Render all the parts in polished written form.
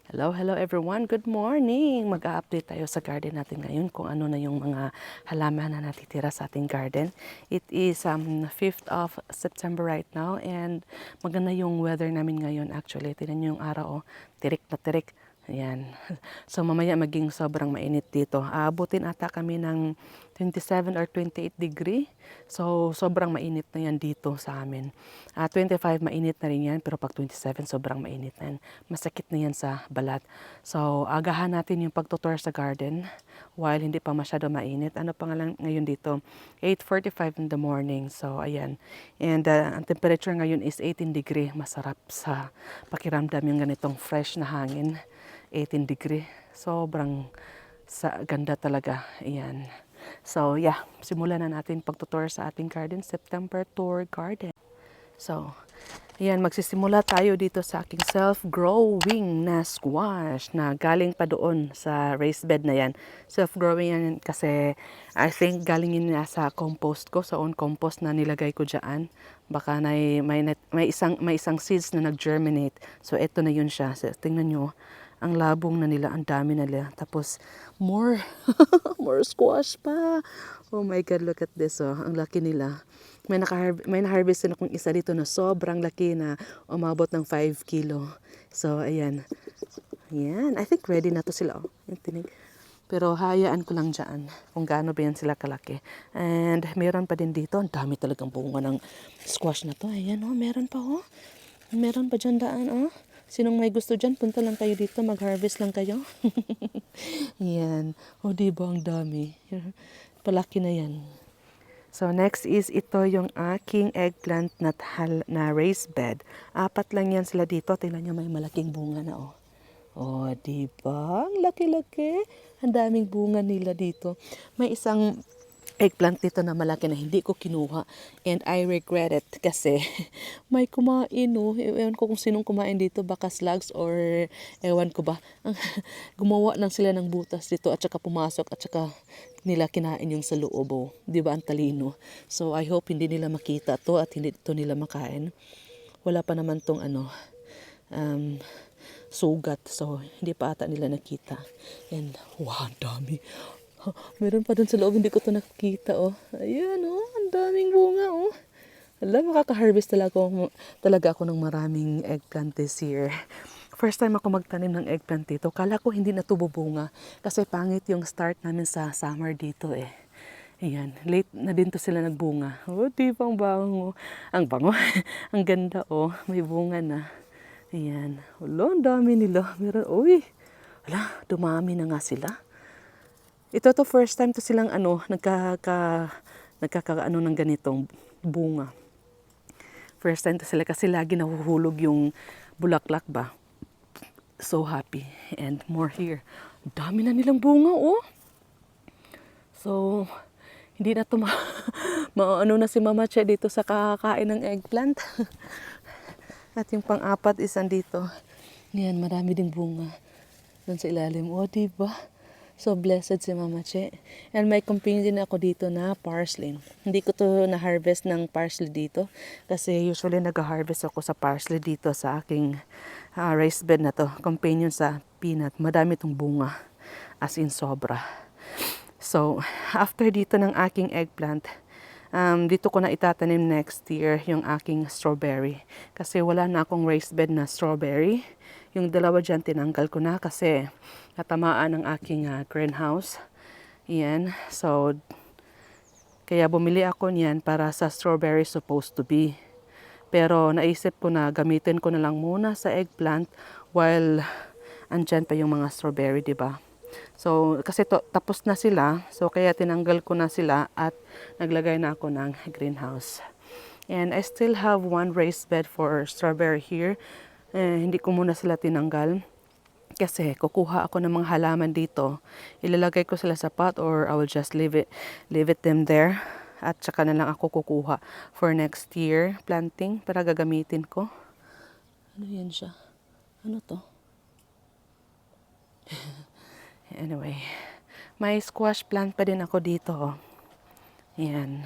Hello everyone. Good morning. Mag-a-update tayo sa garden natin ngayon kung ano na yung mga halaman na natitira sa ating garden. It is 5th of September right now and maganda yung weather namin ngayon actually. Tingnan niyo yung araw, oh, tirik na tirik. Ayan. So mamaya maging sobrang mainit dito. Aabutin ata kami ng 27 or 28 degree. So sobrang mainit na yan dito sa amin. 25 mainit na rin yan, pero pag 27 sobrang mainit na yan. Masakit na yan sa balat. So agahan natin yung pagtutour sa garden while hindi pa masyado mainit. Ano pa nga lang ngayon dito? 8:45 in the morning. So ayan. And ang temperature ngayon is 18 degree. Masarap sa pakiramdam yung ganitong fresh na hangin. 18 degree. Sobrang ganda talaga. Ayan. So yeah, simulan na natin pagtutour sa ating garden. September tour garden. So, ayan, magsisimula tayo dito sa aking self-growing na squash na galing pa doon sa raised bed na yan. Self-growing yan kasi I think galing yun sa compost ko, sa own compost na nilagay ko dyan. Baka may isang seeds na nag-germinate. So, eto na yun siya. So, tingnan nyo, ang labong na nila, ang dami na nila. Tapos, more, more squash pa. Oh my God, look at this, oh. Ang laki nila. May na-harvest na akong isa dito na sobrang laki na umabot ng 5 kilo. So, ayan. Ayan. I think ready na to sila, oh. Yung tinig. Pero hayaan ko lang dyan kung gaano ba yan sila kalaki. And meron pa din dito. Ang dami talagang bunga ng squash na to. Ayan, oh. Meron pa, oh. Meron pa dyan daan, oh. Sinong may gusto dyan, punta lang kayo dito, mag-harvest lang kayo. Yan. O, diba ang dami? Palaki na yan. So, next is ito yung aking eggplant na raised bed. 4 lang yan sila dito. Tingnan nyo, may malaking bunga na, oh. Oh, diba? Ang laki-laki. Ang daming bunga nila dito. May isang eggplant dito na malaki na hindi ko kinuha and I regret it kasi may kumain, no. Ewan ko kung sinong kumain dito, baka slugs or ewan ko ba. Gumawa lang sila ng butas dito at saka pumasok at saka nila kinain yung sa loob, oh. Di ba ang talino? So I hope hindi nila makita to at hindi to nila makain. Wala pa naman tong sugat, so hindi pa ata nila nakita. And wow, ang dami. Meron pa dun sa loob, hindi ko to nakikita, oh. Ayan, oh, ang daming bunga, oh. Alam, makaka-harvest talaga ako ng maraming eggplant this year. First time ako magtanim ng eggplant dito. Kala ko hindi na ito bubunga kasi pangit yung start namin sa summer dito, eh. Ayan, late na din to sila nagbunga. Oh, di ba ang bango? Ang bango. Ang ganda, oh. May bunga na. Ayan. Wala, ang dami nila. Meron, uy. Wala, dumami na nga sila. Ito to first time to silang nagkakaano ng ganitong bunga. First time to sila kasi lagi nahuhulog yung bulaklak ba. So happy and more here. Dami na nilang bunga, oh. So hindi na to maano na si Mama Che dito sa kakakain ng eggplant. At yung pang-apat is andito. Yan, marami ding bunga. Doon sa ilalim. Oh, diba? So blessed si Mama Che. And may companion din ako dito na parsley. Hindi ko to na-harvest ng parsley dito. Kasi usually nag-harvest ako sa parsley dito sa aking raised bed na to. Companion sa peanut. Madami tong bunga. As in sobra. So after dito ng aking eggplant, dito ko na itatanim next year yung aking strawberry. Kasi wala na akong raised bed na strawberry. Yung dalawa dyan tinanggal ko na kasi natamaan ng aking greenhouse. Yan. So, kaya bumili ako niyan para sa strawberry supposed to be. Pero naisip ko na gamitin ko na lang muna sa eggplant while andyan pa yung mga strawberry, di ba? So, kasi tapos na sila. So, kaya tinanggal ko na sila at naglagay na ako ng greenhouse. And I still have one raised bed for strawberry here. Hindi ko muna sila tinanggal. Kasi kukuha ako ng mga halaman dito. Ilalagay ko sila sa pot or I will just leave it them there. At saka na lang ako kukuha for next year planting para gagamitin ko. Ano yan siya? Ano to? Anyway, may squash plant pa din ako dito. Oh. Yan.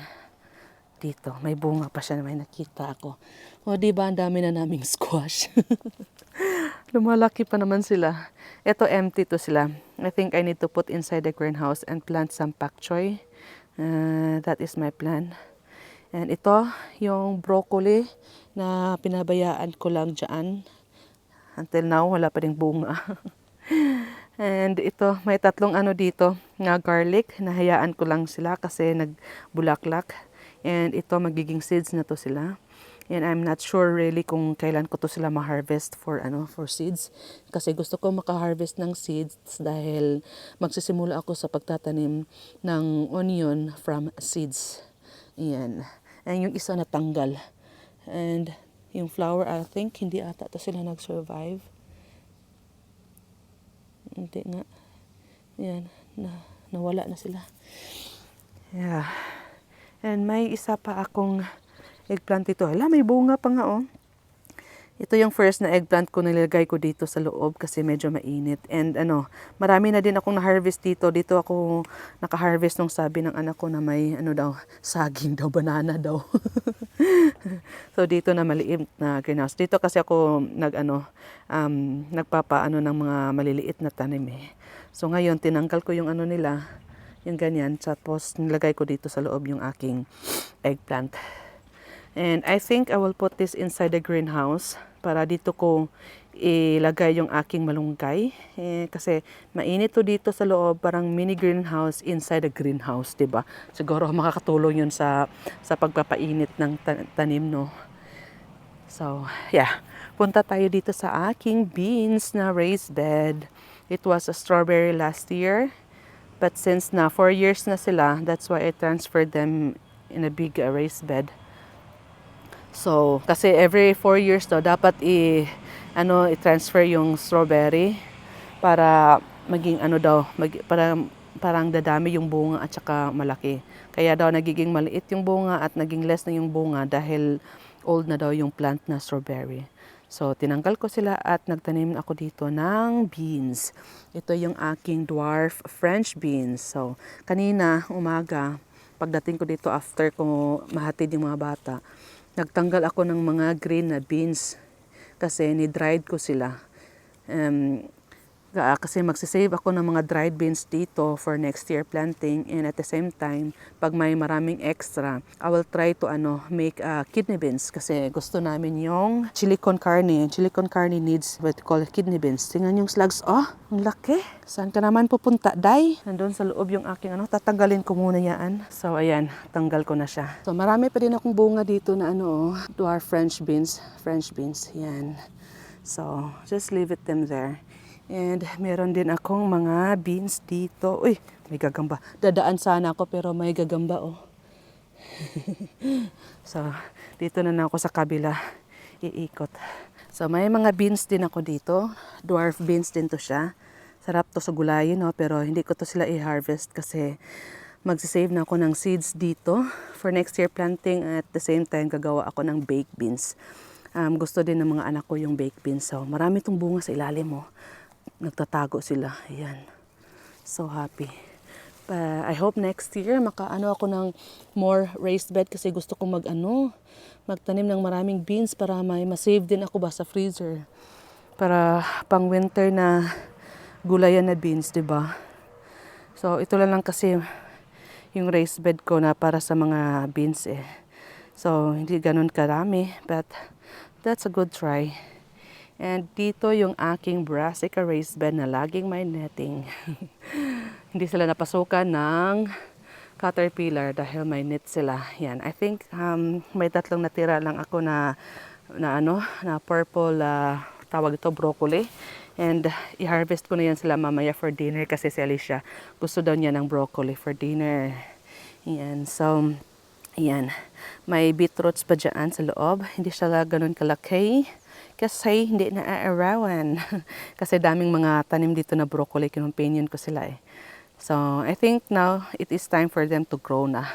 Dito, may bunga pa siya na may nakita ako. O, di ba ang dami na naming squash? Lumalaki pa naman sila. Ito empty to sila. I think I need to put inside the greenhouse and plant some pak choy. That is my plan. And ito, yung broccoli na pinabayaan ko lang dyan. Until now, wala pa ring bunga. And ito, may tatlong ano dito na garlic. Nahayaan ko lang sila kasi nagbulaklak. And ito, magiging seeds na to sila. And I'm not sure really kung kailan ko to sila ma-harvest for seeds. Kasi gusto ko maka-harvest ng seeds dahil magsisimula ako sa pagtatanim ng onion from seeds. Ayan. And yung isa natanggal. And yung flower, I think, hindi ata to sila nag-survive. Hindi nga. Ayan. Nawala na sila. Yeah. And may isa pa akong eggplant ito. Hala, may bunga pa nga oh. Ito yung first na eggplant ko nilagay ko dito sa loob kasi medyo mainit. And marami na din akong na-harvest dito. Dito ako naka-harvest nung sabi ng anak ko na may saging daw, banana daw. So dito na maliit na greenhouse. Dito kasi ako nagpapaano ng mga maliliit na tanim eh. So ngayon tinanggal ko yung nila, yung ganyan. Tapos nilagay ko dito sa loob yung aking eggplant. And I think I will put this inside the greenhouse para dito ko ilagay yung aking malunggay. Kasi mainit to dito sa loob, parang mini greenhouse inside the greenhouse, diba? Siguro makakatulong yun sa pagpapainit ng tanim, no? So, yeah. Punta tayo dito sa aking beans na raised bed. It was a strawberry last year. But since na 4 years na sila, that's why I transferred them in a big raised bed. So, kasi every 4 years daw dapat i-transfer yung strawberry para maging parang dadami yung bunga at saka malaki. Kaya daw nagiging maliit yung bunga at naging less na yung bunga dahil old na daw yung plant na strawberry. So, tinanggal ko sila at nagtanim ako dito ng beans. Ito yung aking dwarf French beans. So, kanina umaga, pagdating ko dito after ko mahatid yung mga bata, nagtanggal ako ng mga green na beans kasi ni-dried ko sila. Kasi magsisave ako ng mga dried beans dito for next year planting, and at the same time, pag may maraming extra, I will try to make kidney beans kasi gusto namin yung chili con carne. Chili con carne needs what we call kidney beans. Tingnan yung slugs. Oh, ang laki. Saan ka naman pupunta, Day? Nandun sa loob yung aking tatanggalin ko muna yan. So ayan, tanggal ko na siya. So marami pa din akong bunga dito na dwarf French beans. Yan. So just leave it them there. And meron din akong mga beans dito. Uy, may gagamba. Dadaan sana ako pero may gagamba oh. So, dito na ako sa kabila. Iikot. So, may mga beans din ako dito. Dwarf beans din to siya. Sarap to sa gulayin no? Pero hindi ko to sila i-harvest kasi magsisave na ako ng seeds dito for next year planting. At the same time, gagawa ako ng baked beans. Gusto din ng mga anak ko yung baked beans. So, marami tong bunga sa ilalim mo. Nagtatago sila. Ayan. So happy. I hope next year ako ng more raised bed kasi gusto ko magtanim ng maraming beans para may masave din ako ba sa freezer. Para pang winter na gulayan na beans, 'di ba? So ito lang kasi yung raised bed ko na para sa mga beans eh. So hindi ganun karami, but that's a good try. And dito yung aking brassica raised bed na laging may netting. Hindi sila napasukan ng caterpillar dahil may net sila. Yan. I think may tatlong natira lang ako na purple tawag ito broccoli. And i-harvest ko na yan sila mamaya for dinner kasi si Alicia gusto daw niya ng broccoli for dinner. Yan. So, yan. May beetroots pa dyan sa loob. Hindi siya ganun kalaki. Kasi hindi na aarawan. Kasi daming mga tanim dito na broccoli, kinumpanion ko sila eh. So, I think now it is time for them to grow na.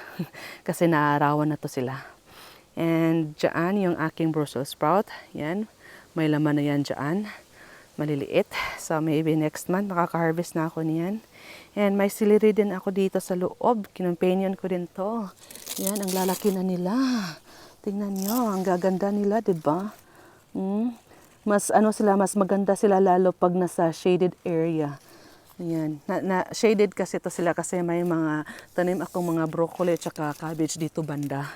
Kasi naaarawan na to sila. And dyan yung aking Brussels sprout. Yan. May laman na yan dyan. Maliliit. So, maybe next month makaka-harvest na ako niyan. And may celery din ako dito sa loob. Kinumpanion ko din to. Yan, ang lalaki na nila. Tingnan nyo, ang gaganda nila, diba? mas ano sila, mas maganda sila lalo pag nasa shaded area. Ayan. Shaded kasi to sila kasi may mga tanim akong mga broccoli at saka cabbage dito banda.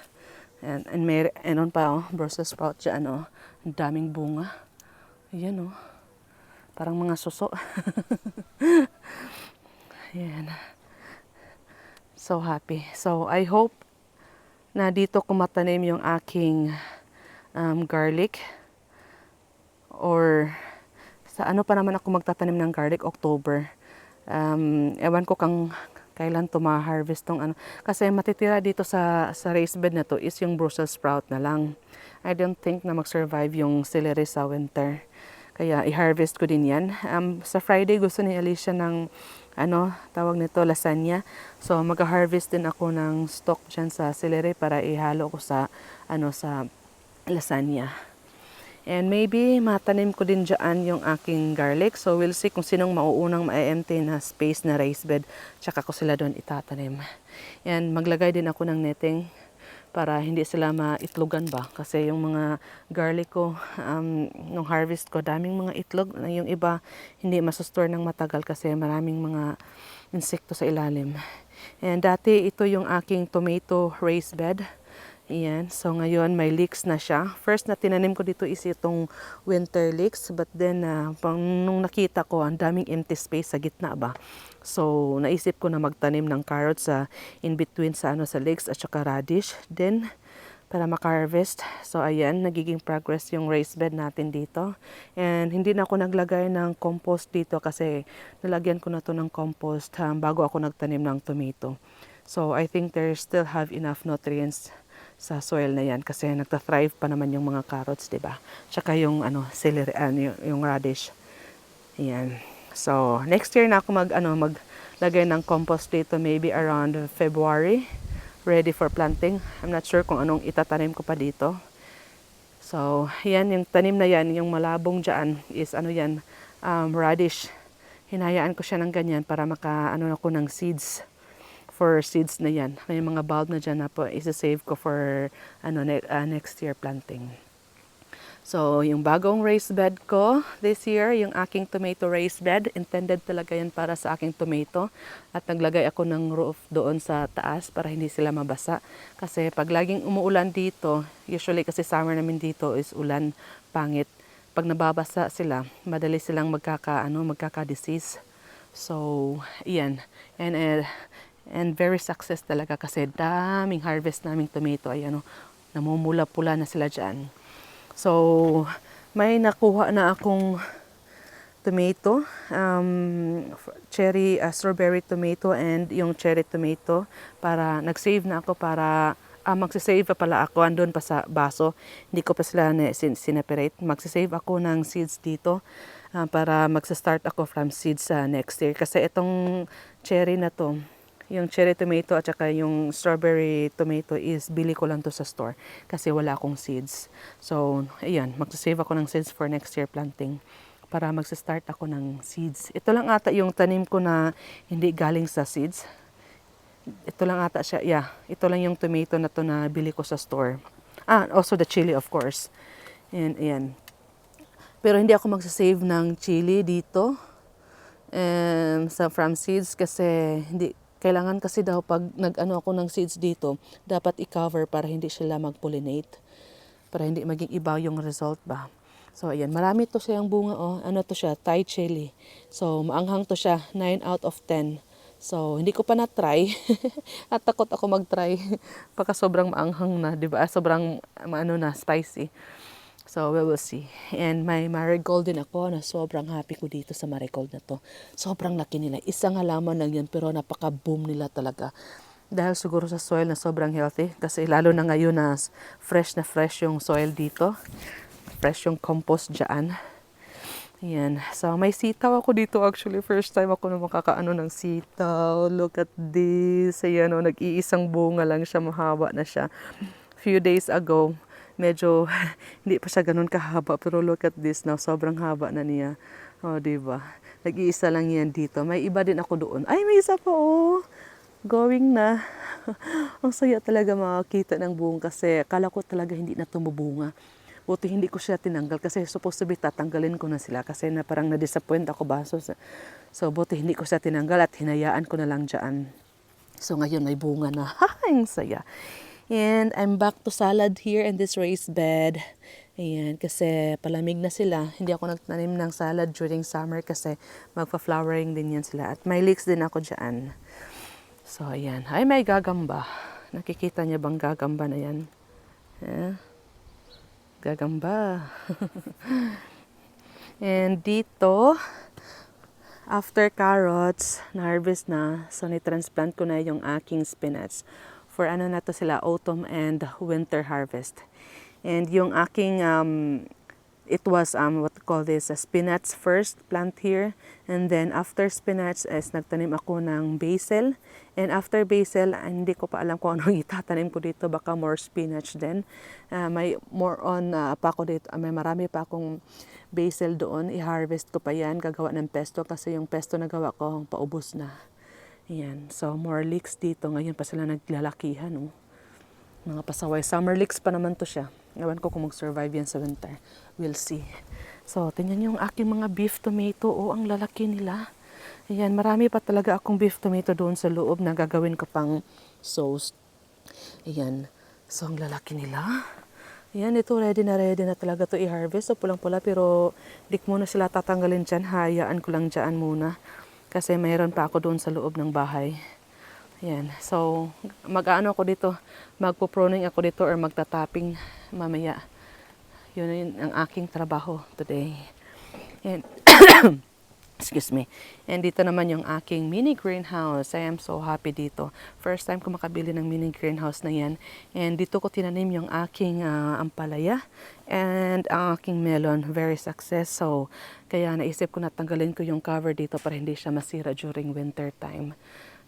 And may anon pa oh, Brussels sprout dyan oh. Ang daming bunga. Ayan oh. Parang mga suso. Ayan. So happy. So I hope na dito ko matanim yung aking garlic. Or sa ano pa naman ako magtatanim ng garlic, October. Ewan ko kailan to ma-harvest tong ano. Kasi matitira dito sa raised bed na to is yung Brussels sprout na lang. I don't think na mag-survive yung celery sa winter. Kaya i-harvest ko din yan. Sa Friday gusto ni Alicia ng ano, tawag nito, lasagna. So mag-harvest din ako ng stock dyan sa celery para ihalo ko sa ano, sa lasagna. And maybe matanim ko din dyan yung aking garlic. So we'll see kung sinong mauunang ma-empty na space na raised bed. Tsaka ko sila doon itatanim. And maglagay din ako ng netting para hindi sila maitlogan ba. Kasi yung mga garlic ko, nung harvest ko, daming mga itlog. Yung iba hindi masustore ng matagal kasi maraming mga insekto sa ilalim. And dati ito yung aking tomato raised bed. Ayan. So, ngayon may leeks na siya. First na tinanim ko dito is itong winter leeks. But then, nung nakita ko, ang daming empty space sa gitna ba. So, naisip ko na magtanim ng carrots sa in between sa leeks at saka radish. Then, para maka-harvest. So, ayan, nagiging progress yung raised bed natin dito. And hindi na ako naglagay ng compost dito kasi nalagyan ko na to ng compost bago ako nagtanim ng tomato. So, I think they still have enough nutrients sa soil na yan kasi nagta-thrive pa naman yung mga carrots, 'di ba? Tsaka yung celery, yung radish. Ayan. So, next year na ako maglagay ng compost dito maybe around February, ready for planting. I'm not sure kung anong itatanim ko pa dito. So, yan yung tanim na yan, yung malabong diyan is radish. Hinayaan ko siya ng ganyan para ako ng seeds. For seeds na yan. May mga bulb na dyan na po isa-save ko for next year planting. So, yung bagong raised bed ko this year, yung aking tomato raised bed, intended talaga yan para sa aking tomato. At naglagay ako ng roof doon sa taas para hindi sila mabasa. Kasi pag laging umuulan dito, usually kasi summer namin dito is ulan, pangit. Pag nababasa sila, madali silang magkaka-disease. So, iyan. And very success talaga kasi daming harvest naming tomato. Ayan namumula-pula na sila dyan. So, may nakuha na akong tomato, strawberry tomato and yung cherry tomato para nag-save na ako para magsisave pa pala ako andun pa sa baso. Hindi ko pa sila sineperate. Magsisave ako ng seeds dito para magsa-start ako from seeds sa next year. Kasi itong cherry na to, yung cherry tomato at saka yung strawberry tomato is bili ko lang to sa store kasi wala akong seeds. So, ayan, magsasave ako ng seeds for next year planting para magsa-start ako ng seeds. Ito lang ata yung tanim ko na hindi galing sa seeds. Ito lang ata siya. Yeah, ito lang yung tomato na to na bili ko sa store. Also the chili of course. And ayan. Pero hindi ako magsasave ng chili dito from seeds kasi kailangan kasi daw pag ako ng seeds dito, dapat i-cover para hindi sila mag-pollinate. Para hindi maging iba yung result ba. So, ayan. Marami to siyang bunga. To siya? Thai chili. So, maanghang to siya. 9 out of 10. So, hindi ko pa na-try. At takot ako mag-try. Baka sobrang maanghang na, di ba? Sobrang, spicy. So, we will see. And may marigold din ako na sobrang happy ko dito sa marigold na to. Sobrang laki nila. Isang halaman lang yan pero napaka-boom nila talaga. Dahil siguro sa soil na sobrang healthy. Kasi lalo na ngayon na fresh yung soil dito. Fresh yung compost dyan. Ayan. So, may sitaw ako dito actually. First time ako na makakaano ng sitaw. Look at this. Ayan nag-iisang bunga lang siya. Mahaba na siya. Few days ago, medyo hindi pa siya ganun kahaba pero look at this now, sobrang haba na niya. Diba? Nag-iisa lang yan dito. May iba din ako doon. Ay, may isa pa going na. Ang saya talaga makakita ng bunga kasi akala ko talaga hindi na tumubunga. Buti hindi ko siya tinanggal kasi supposed to be tatanggalin ko na sila kasi na parang na-disappoint ako ba. So buti hindi ko siya tinanggal at hinayaan ko na lang dyan. So ngayon may bunga na. Ang saya. And I'm back to salad here in this raised bed. Ayan, kasi palamig na sila. Hindi ako nagtanim ng salad during summer kasi magpa-flowering din yan sila. At may leeks din ako dyan. So ayan. Ay, may gagamba. Nakikita niya bang gagamba na yan? Eh? Gagamba. And dito, after carrots, na-harvest na. So, ni-transplant ko na yung aking spinach. For ano na to sila, autumn and winter harvest. And yung aking, it was, what you call this, spinach first plant here. And then, after spinach, is nagtanim ako ng basil. And after basil, hindi ko pa alam kung anong itatanim ko dito. Baka more spinach din. May more on pa ako dito. May marami pa akong basil doon. I-harvest ko pa yan. Gagawa ng pesto kasi yung pesto na gawa ko, paubos na. Yan. So, more leeks dito. Ngayon pa sila naglalakihan. Oh. Mga pasaway. Summer leeks pa naman to siya. Ewan ko kung mag-survive yan sa winter. We'll see. So, tingnan yung aking mga beef tomato. Oh, ang lalaki nila. Ayan, marami pa talaga akong beef tomato doon sa loob na gagawin ko pang sauce. Ayan. So, ang lalaki nila. Ayan, ito ready na talaga to i-harvest. So, pulang-pula pero di ko muna sila tatanggalin dyan. Hayaan ko lang dyan muna. Kasi mayroon pa ako doon sa loob ng bahay. Ayan. So, mag-ano ako dito. Magpo-pruning ako dito or magtatapping mamaya. Yun ang aking trabaho today. And excuse me. And dito naman yung aking mini greenhouse. I am so happy dito. First time ko makabili ng mini greenhouse na yan. And dito ko tinanim yung aking ampalaya and ang aking melon. Very success. So, kaya naisip ko na tanggalin ko yung cover dito para hindi siya masira during winter time.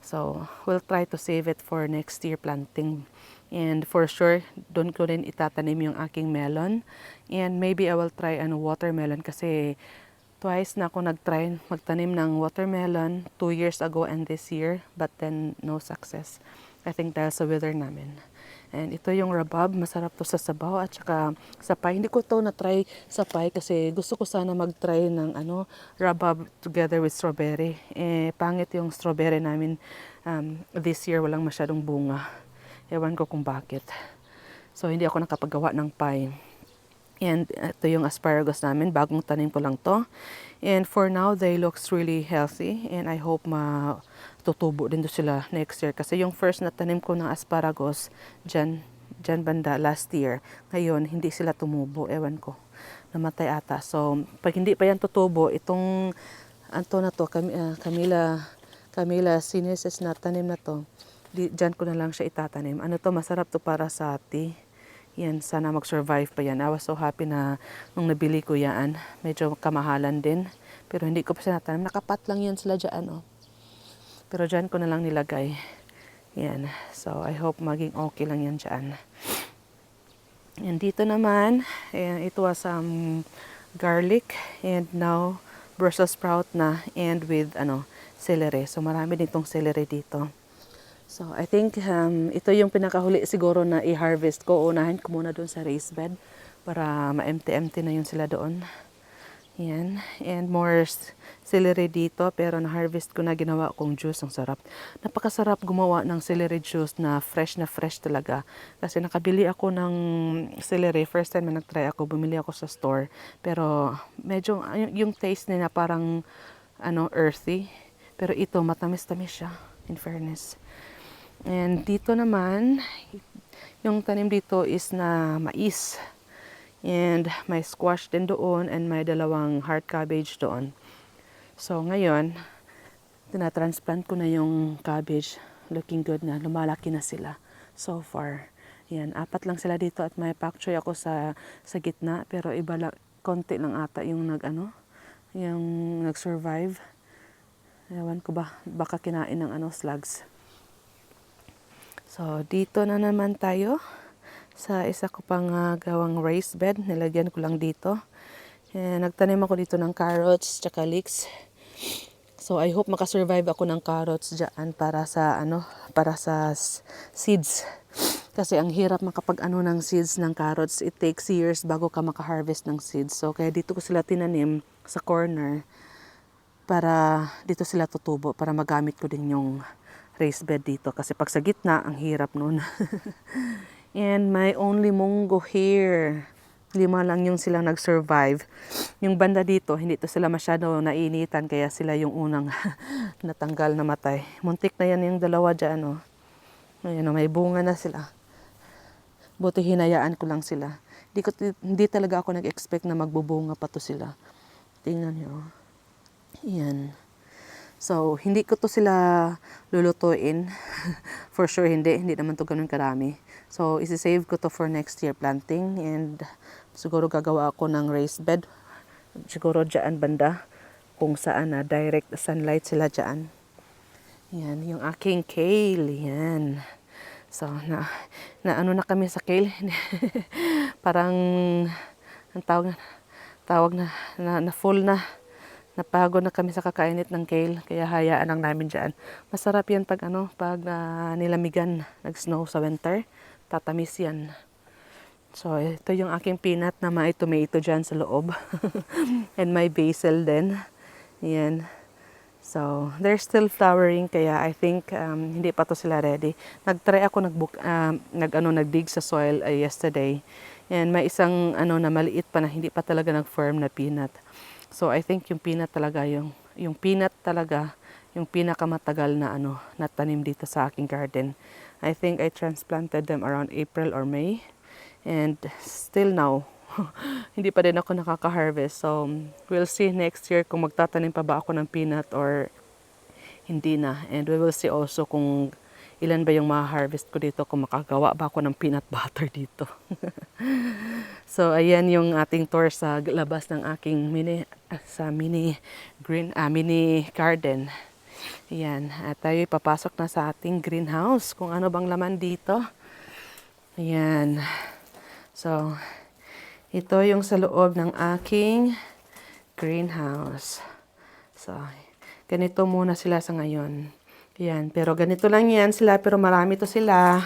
So, we'll try to save it for next year planting. And for sure, doon ko rin itatanim yung aking melon. And maybe I will try watermelon kasi twice na ako nag-try magtanim ng watermelon 2 years ago and this year, but then no success. I think dahil sa weather namin. And ito yung rabab, masarap to sa sabaw at saka sa pie. Hindi ko to na-try sa pie kasi gusto ko sana mag-try ng rabab together with strawberry. Pangit yung strawberry namin this year, walang masyadong bunga. Ewan ko kung bakit. So hindi ako nakapagawa ng pie. And ito yung asparagus namin. Bagong tanim ko lang to. And for now, they looks really healthy. And I hope matutubo din to sila next year. Kasi yung first na tanim ko ng asparagus, dyan banda last year. Ngayon, hindi sila tumubo. Ewan ko. Namatay ata. So, pag hindi pa yan tutubo, itong na to, Camilla sinensis na tanim na to, dyan ko na lang siya itatanim. Ano to, masarap to para sa tea. Yan, sana mag-survive pa yan. I was so happy na nung nabili ko yan. Medyo kamahalan din. Pero hindi ko pa siya natanim. Nakapat lang yan sila dyan, oh. Pero dyan ko na lang nilagay. Yan. So, I hope maging okay lang yan dyan. And dito naman, it was garlic. And now, Brussels sprout na. And with, celery. So, marami din itong celery dito. So, I think ito yung pinakahuli siguro na i-harvest ko. Unahin ko muna doon sa raised bed para ma-empty-empty na yun sila doon. Yan. And more celery dito pero na-harvest ko na, ginawa kong juice. Ang sarap. Napakasarap gumawa ng celery juice na fresh talaga. Kasi nakabili ako ng celery. First time na nag-try ako, bumili ako sa store. Pero medyo yung taste nila parang earthy. Pero ito matamis-tamis siya, in fairness. And dito naman, yung tanim dito is na mais. And may squash din doon and may dalawang heart cabbage doon. So ngayon, tinatransplant ko na yung cabbage. Looking good na, lumalaki na sila so far. Yan, 4 lang sila dito at may pak choy ako sa gitna. Pero iba lang, konti lang ata yung yung nag-survive. Ewan ko ba, baka kinain ng slugs. So, dito na naman tayo sa isa ko pang gawang raised bed. Nilagyan ko lang dito. Nagtanim ako dito ng carrots tsaka leeks. So, I hope makasurvive ako ng carrots dyan para sa seeds. Kasi ang hirap makapag-ano ng seeds ng carrots. It takes years bago ka maka-harvest ng seeds. So, kaya dito ko sila tinanim sa corner para dito sila tutubo para magamit ko din yung raised bed dito. Kasi pag sa gitna, ang hirap nun. And my only munggo here. 5 lang yung silang nag-survive. Yung banda dito, hindi to sila masyado nainitan kaya sila yung unang natanggal na matay. Muntik na yan yung dalawa dyan. Oh. Ayan, may bunga na sila. Buti hinayaan ko lang sila. Hindi talaga ako nag-expect na magbubunga pa to sila. Tingnan nyo. Ayan. So, hindi ko to sila lulutuin. For sure, hindi. Hindi naman to ganun karami. So, isi-save ko to for next year planting. And siguro gagawa ako ng raised bed. Siguro dyan banda. Kung saan na direct sunlight sila dyan. Yan, yung aking kale. Yan. So, na ano na kami sa kale. Parang, ang tawag na full na. Napagod na kami sa kakainit ng kale, kaya hayaan lang namin dyan. Masarap yan pag nilamigan, nag-snow sa winter. Tatamis yan. So, ito yung aking peanut na may tomato dyan sa loob. And may basil din. Yan. So, they're still flowering, kaya I think hindi pa to sila ready. Nag-try ako nag-dig sa soil yesterday. And may isang na maliit pa na hindi pa talaga nag-firm na peanut. So, I think yung peanut talaga, yung pinakamatagal na tanim dito sa aking garden. I think I transplanted them around April or May. And still now, hindi pa din ako nakaka-harvest. So, we'll see next year kung magtatanim pa ba ako ng peanut or hindi na. And we will see also kung ilan ba yung ma-harvest ko dito, kung makagawa ba ako ng peanut butter dito. So, ayan yung ating tour sa labas ng aking mini garden. Ayan. At tayo papasok na sa ating greenhouse. Kung ano bang laman dito. Ayan. So, ito yung sa loob ng aking greenhouse. So, ganito muna sila sa ngayon. Ayan, pero ganito lang yan sila, pero marami to sila.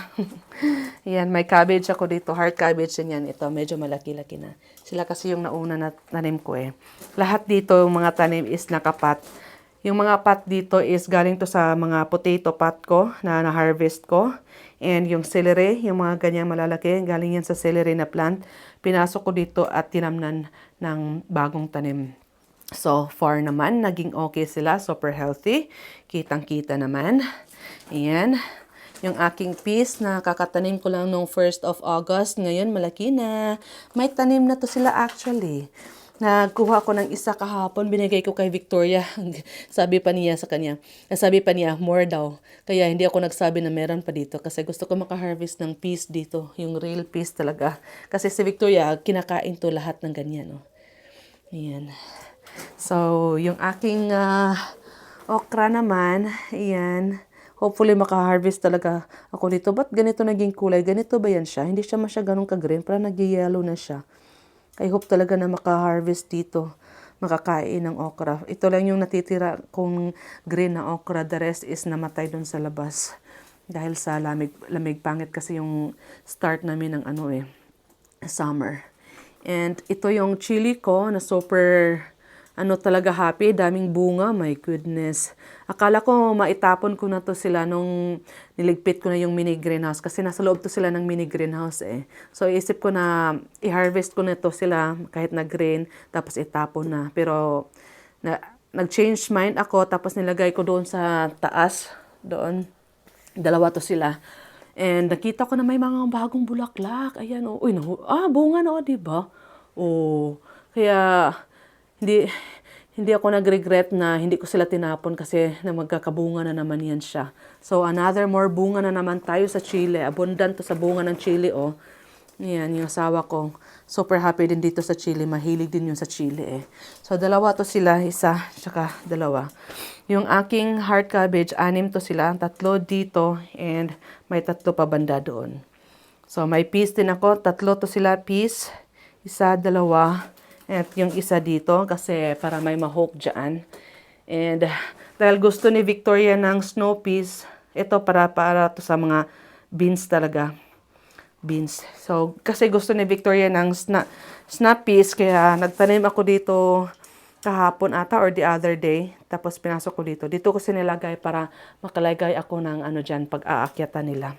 Ayan, may cabbage ako dito, heart cabbage din yan. Ito, medyo malaki-laki na. Sila kasi yung nauna na tanim ko eh. Lahat dito, yung mga tanim is nakapat. Yung mga pot dito is galing to sa mga potato pot ko na na-harvest ko. And yung celery, yung mga ganyang malalaki, galing yan sa celery na plant. Pinasok ko dito at tinamnan ng bagong tanim. So, far naman, naging okay sila. Super healthy. Kitang-kita naman. Ayan. Yung aking peas na kakatanim ko lang nung 1st of August. Ngayon, malaki na. May tanim na to sila actually. Nagkuha ko ng isa kahapon. Binigay ko kay Victoria. Sabi pa niya sa kanya. Sabi pa niya, more daw. Kaya hindi ako nagsabi na meron pa dito. Kasi gusto ko makaharvest ng peas dito. Yung real peas talaga. Kasi si Victoria, kinakain to lahat ng ganyan. Oh. Ayan. So, yung aking okra naman, ayan, hopefully maka-harvest talaga ako dito. Ba't ganito naging kulay? Ganito ba yan siya? Hindi siya ganun ka-green, parang nag-yellow na siya. I hope talaga na maka-harvest dito, makakain ng okra. Ito lang yung natitira kung green na okra, the rest is namatay dun sa labas. Dahil sa lamig pangit kasi yung start namin ng summer. And ito yung chili ko na super talaga happy, daming bunga, my goodness. Akala ko maitapon ko na to sila nung niligpit ko na yung mini greenhouse kasi nasa loob to sila ng mini greenhouse eh. So isip ko na i-harvest ko na to sila kahit na green tapos itapon na. Pero nag-change mind ako tapos nilagay ko doon sa taas, doon. 2 to sila. And nakita ko na may mga bagong bulaklak. Ayan oh. Uy, bunga na di ba? Oh, kaya hindi ako nag-regret na hindi ko sila tinapon kasi na magkakabunga na naman yan siya. So, another more bunga na naman tayo sa chili. Abundant to sa bunga ng chili, oh. Yan, yung asawa ko. Super happy din dito sa chili. Mahilig din yun sa chili, eh. So, 2 to sila. 1, tsaka 2. Yung aking heart cabbage, 6 to sila. 3 dito, and may 3 pa banda doon. So, may peas din ako. 3 to sila, peas. 1, 2. At yung isa dito kasi para may ma-hook dyan. And dahil gusto ni Victoria ng snow peas, ito para to sa mga beans talaga. beans. So, kasi gusto ni Victoria ng snap peas, kaya nagtanim ako dito kahapon ata or the other day. Tapos pinasok ko dito. Dito ko sinilagay para makalagay ako ng ano dyan pag aakyatan nila.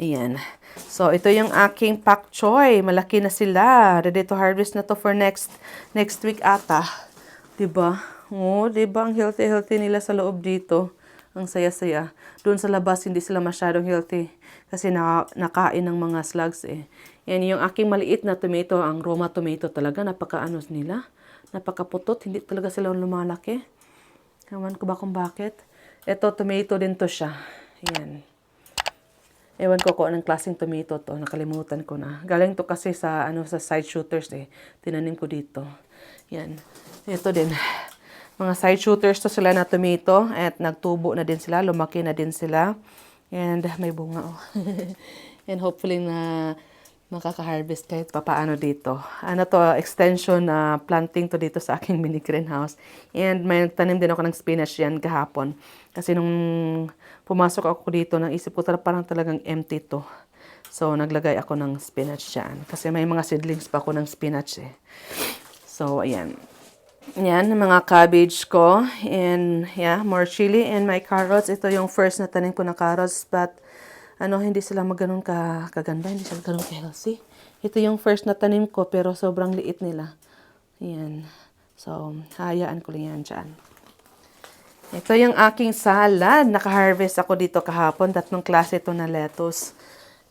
Ayan. So, ito yung aking pak choy. Malaki na sila. Ready to harvest na to for next week ata. Diba? Oh, diba? Ang healthy nila sa loob dito. Ang saya-saya. Doon sa labas, hindi sila masyadong healthy. Kasi nakain ng mga slugs eh. Yan yung aking maliit na tomato. Ang Roma tomato talaga. Napaka-ano nila. Napakaputot. Hindi talaga sila lumalaki. Ewan ko ba kung bakit. Ito, tomato din to siya. Yan. Ewan ko kung anong klaseng tomato to. Nakalimutan ko na. Galing to kasi sa side shooters eh. Tinanim ko dito. Yan. Ito din. Mga side shooters to sila na tomato. At nagtubo na din sila. Lumaki na din sila. And may bunga oh. And hopefully na makaka-harvest kahit papaano dito. Ano to, extension planting to dito sa aking mini greenhouse. And may tanim din ako ng spinach yan kahapon. Kasi nung pumasok ako dito, nang isip ko parang talagang empty to. So, naglagay ako ng spinach dyan. Kasi may mga seedlings pa ako ng spinach eh. So, ayan. Yan, mga cabbage ko. And, yeah, more chili and my carrots. Ito yung first na tanim ko na carrots. But, hindi sila maganon kaganda. Hindi sila ganon ka-healthy. Ito yung first na tanim ko, pero sobrang liit nila. Ayan. So, hayaan ko lang yan dyan. Ito yung aking salad. Naka-harvest ako dito kahapon. 3 klase ito na lettuce.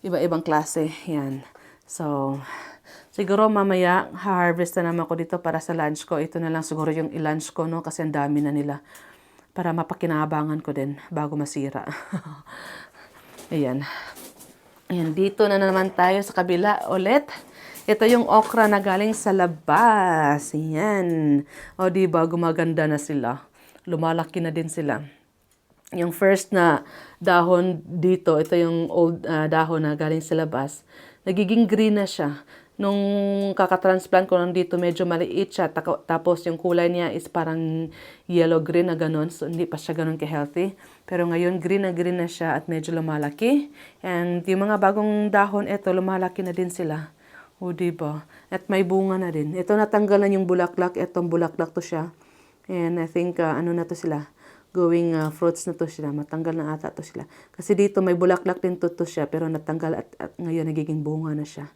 Iba-ibang klase. Yan. So, siguro mamaya, ha-harvest na naman ako dito para sa lunch ko. Ito na lang siguro yung i-lunch ko, no? Kasi ang dami na nila. Para mapakinabangan ko din bago masira. Ayan. Ayan, dito na naman tayo sa kabila ulit. Ito yung okra na galing sa labas. Ayan. O, diba, gumaganda na sila. Lumalaki na din sila. Yung first na dahon dito, ito yung old dahon na galing sa labas. Nagiging green na siya. Nung kakatransplant ko lang dito, medyo maliit siya. Tapos yung kulay niya is parang yellow-green na ganun. So, hindi pa siya ganun ka-healthy. Pero ngayon, green na siya at medyo lumalaki. And yung mga bagong dahon, ito, lumalaki na din sila. O, diba? At may bunga na din. Ito, natanggalan yung bulaklak. Itong bulaklak to siya. And I think, na to sila? Going fruits na to sila. Matanggal na ata to sila. Kasi dito, may bulaklak din to siya. Pero natanggal at ngayon, nagiging bunga na siya.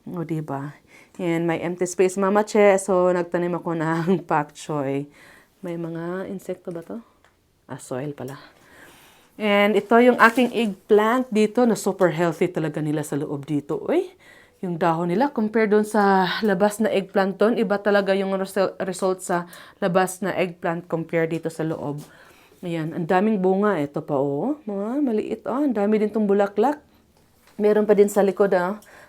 O, diba? And may empty space, Mama Che. So, nagtanim ako ng pak choy. May mga insekto ba to? Soil pala. And ito yung aking eggplant dito na super healthy talaga nila sa loob dito. Uy, yung dahon nila compare doon sa labas na eggplant doon. Iba talaga yung result sa labas na eggplant compare dito sa loob. Ayan, ang daming bunga. Ito pa oh, mga maliit oh. Ang dami din tong bulaklak. Meron pa din sa likod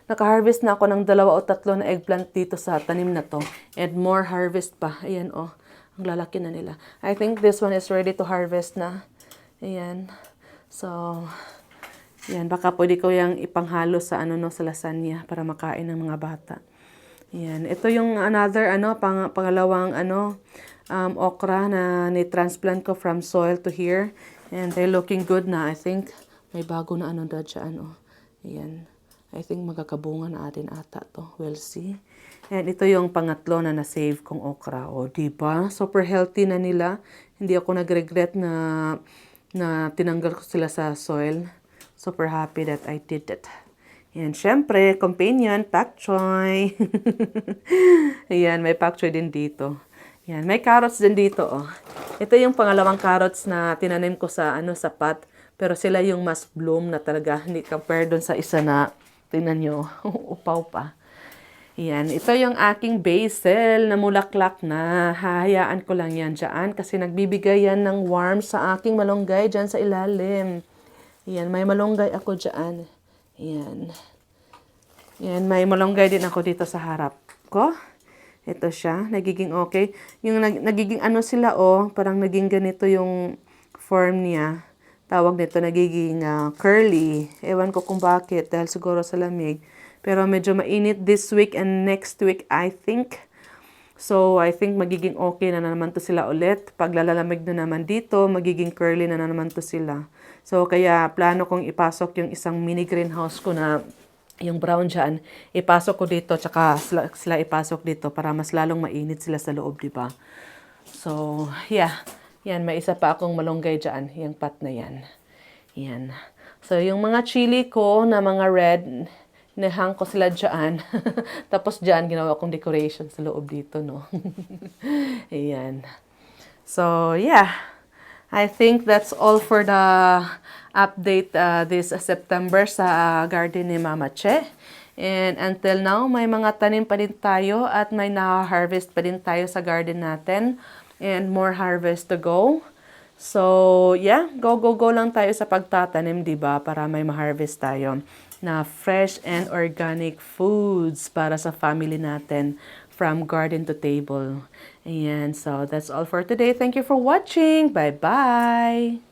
Naka-harvest na ako ng 2 o 3 na eggplant dito sa tanim na to. And more harvest pa. Ayan oh, ang lalaki na nila. I think this one is ready to harvest na. Ayan. So, yan. Baka pwede ko yung ipanghalo sa sa lasagna para makain ng mga bata. Ayan. Ito yung another, pangalawang, okra na ni-transplant ko from soil to here. And they're looking good na. I think may bago na dyan, oh. Ayan. I think magkakabunga na atin ata to. We'll see. And ito yung pangatlo na na-save kong okra. O, diba? Super healthy na nila. Hindi ako nag-regret na tinanggal ko sila sa soil. Super happy that I did it. Yan, syempre, companion, pak choy. Ayan, may pak choy din dito. Yan, may carrots din dito, oh. Ito yung pangalawang carrots na tinanim ko sa, sa pot. Pero sila yung mas bloom na talaga. Hindi compare doon sa isa na, tingnan nyo, upaw pa. Yan, ito yung aking basil na mulaklak na. Hahayaan ko lang yan dyan kasi nagbibigay yan ng warmth sa aking malunggay dyan sa ilalim. Yan, may malunggay ako dyan. Yan. Yan, may malunggay din ako dito sa harap ko. Ito siya, nagiging okay. Yung nagiging sila, oh, parang naging ganito yung form niya. Tawag nito, nagiging curly. Ewan ko kung bakit, dahil siguro sa lamig. Pero medyo mainit this week and next week, I think. So, I think magiging okay na naman to sila ulit. Pag lalalamig na naman dito, magiging curly na naman to sila. So, kaya plano kong ipasok yung isang mini greenhouse ko na yung brown dyan, ipasok ko dito, tsaka sila ipasok dito para mas lalong mainit sila sa loob, di ba? So, yeah. Yan, may isa pa akong malunggay dyan, yung pot na yan. Yan. So, yung mga chili ko na mga red, nihang ko sila dyan. Tapos dyan, ginawa kong decoration sa loob dito, no? Ayan. So, yeah. I think that's all for the update this September sa garden ni Mama Che. And until now, may mga tanim pa din tayo at may na-harvest pa din tayo sa garden natin. And more harvest to go. So, yeah, go lang tayo sa pagtatanim, di ba? Para may ma-harvest tayo na fresh and organic foods para sa family natin from garden to table. Ayan, so that's all for today. Thank you for watching. Bye-bye!